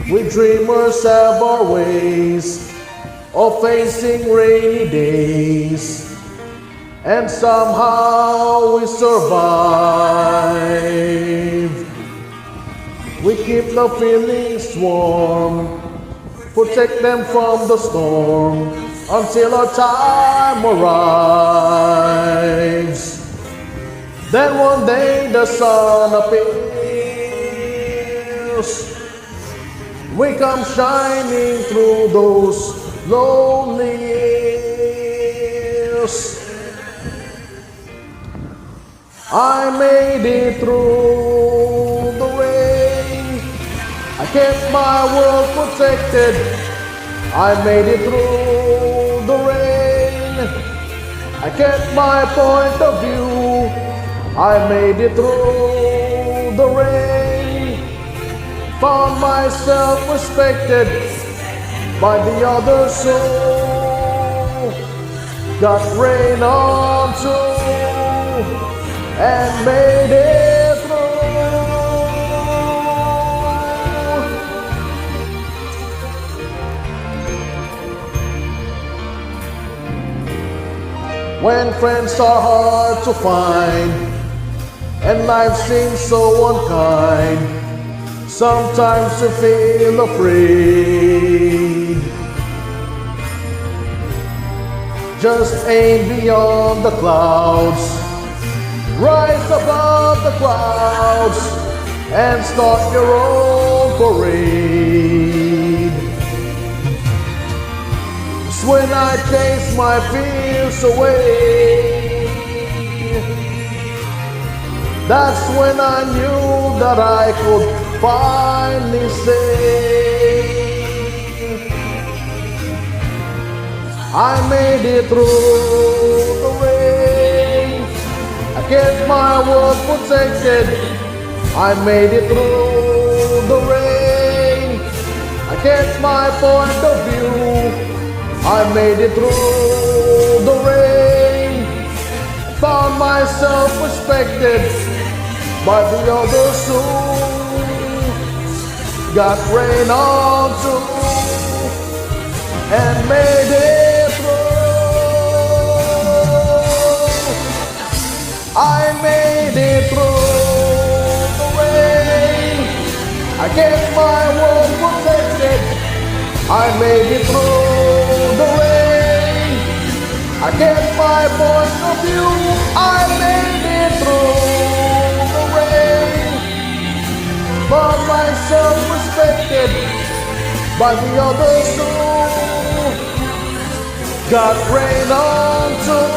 We dreamers have our ways of facing rainy days, and somehow we survive. We keep the feelings warm, protect them from the storm until our time arrives. Then one day the sun appears. We come shining through those lonely years. I made it through the rain. I kept my world protected. I made it through the rain. I kept my point of view. I made it through the rain. Found myself respected by the others who got rain on too and made it through. When friends are hard to find and life seems so unkind, sometimes you feel afraid. Just aim beyond the clouds, rise above the clouds, and start your own parade. 'Cause when I chase my fears away, that's when I knew that I could finally say I made it through the rain. I kept my world protected. I made it through the rain. I kept my point of view. I made it through the rain. Found myself respected by the others who got rain on too and made it through. I made it through the rain. I kept my world protected. I made it through the rain. I kept my point of view. I made it through the rain. Found myself respected by the others who got rain on too